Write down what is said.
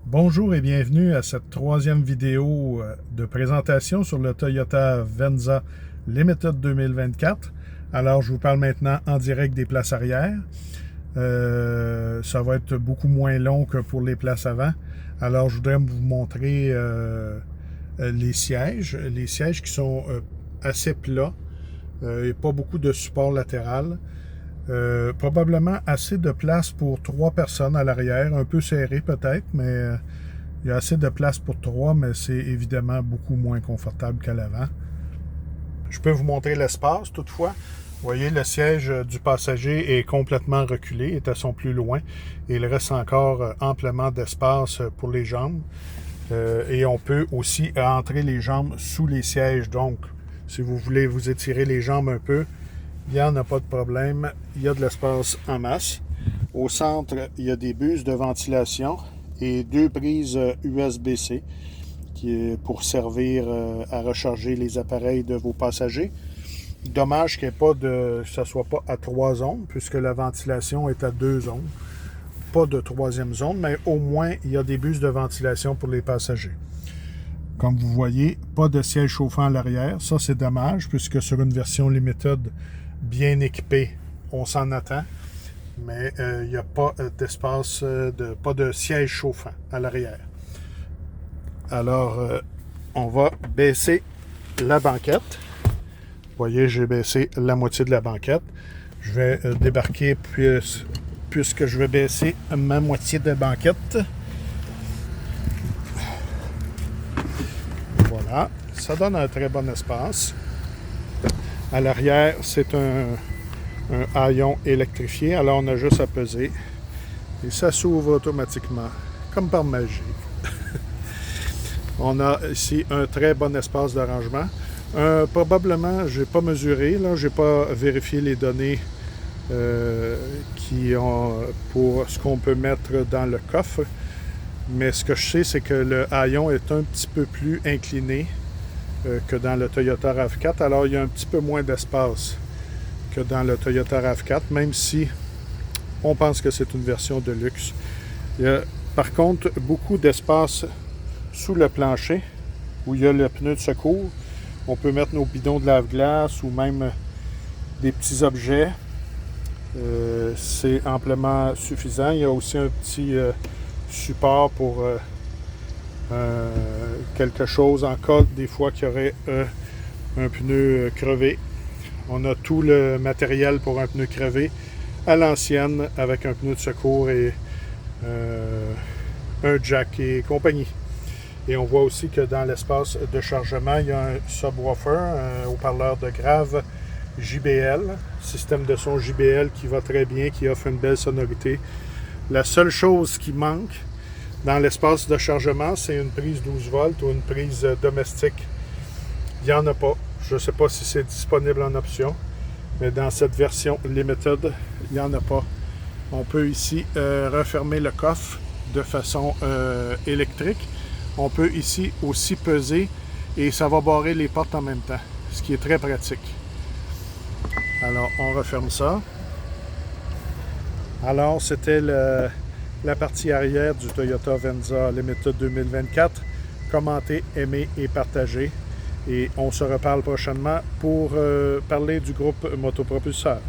Bonjour et bienvenue à cette troisième vidéo de présentation sur le Toyota Venza Limited 2024. Alors, je vous parle maintenant en direct des places arrière. Ça va être beaucoup moins long que pour les places avant. Alors, je voudrais vous montrer les sièges qui sont assez plats et pas beaucoup de support latéral. Probablement assez de place pour 3 personnes à l'arrière, un peu serré peut-être, mais il y a assez de place pour 3, mais c'est évidemment beaucoup moins confortable qu'à l'avant. Je peux vous montrer l'espace toutefois. Vous voyez, le siège du passager est complètement reculé, est à son plus loin, et il reste encore amplement d'espace pour les jambes. Et on peut aussi entrer les jambes sous les sièges, donc si vous voulez vous étirer les jambes un peu, il n'y en a pas de problème. Il y a de l'espace en masse. Au centre, il y a des buses de ventilation et 2 prises USB-C qui est pour servir à recharger les appareils de vos passagers. Dommage qu'il n'y ait pas que ça ne soit pas à 3 zones, puisque la ventilation est à 2 zones. Pas de 3e zone, mais au moins, il y a des buses de ventilation pour les passagers. Comme vous voyez, pas de siège chauffant à l'arrière. Ça, c'est dommage, puisque sur une version Limited bien équipée, on s'en attend. Mais il n'y a pas d'espace, pas de siège chauffant à l'arrière. Alors, on va baisser la banquette. Vous voyez, j'ai baissé la moitié de la banquette. Je vais débarquer puisque je vais baisser ma moitié de banquette. Voilà, ça donne un très bon espace. À l'arrière, c'est un haillon électrifié, alors on a juste à peser et ça s'ouvre automatiquement, comme par magie. On a ici un très bon espace de rangement. Probablement, je n'ai pas mesuré, je n'ai pas vérifié les données pour ce qu'on peut mettre dans le coffre. Mais ce que je sais, c'est que le haillon est un petit peu plus incliné que dans le Toyota RAV4. Alors, il y a un petit peu moins d'espace que dans le Toyota RAV4, même si on pense que c'est une version de luxe. Il y a par contre beaucoup d'espace sous le plancher où il y a le pneu de secours. On peut mettre nos bidons de lave-glace ou même des petits objets. C'est amplement suffisant. Il y a aussi un petit support pour quelque chose en cas des fois qu'il y aurait un pneu crevé. On a tout le matériel pour un pneu crevé à l'ancienne avec un pneu de secours et un jack et compagnie. Et on voit aussi que dans l'espace de chargement, il y a un subwoofer, un haut-parleur de grave JBL, système de son JBL qui va très bien, qui offre une belle sonorité. La seule chose qui manque dans l'espace de chargement, c'est une prise 12 volts ou une prise domestique. Il n'y en a pas. Je ne sais pas si c'est disponible en option, mais dans cette version Limited, il n'y en a pas. On peut ici refermer le coffre de façon électrique. On peut ici aussi peser et ça va barrer les portes en même temps, ce qui est très pratique. Alors, on referme ça. Alors, c'était la partie arrière du Toyota Venza Limited 2024. Commentez, aimez et partagez. Et on se reparle prochainement pour parler du groupe Motopropulseur.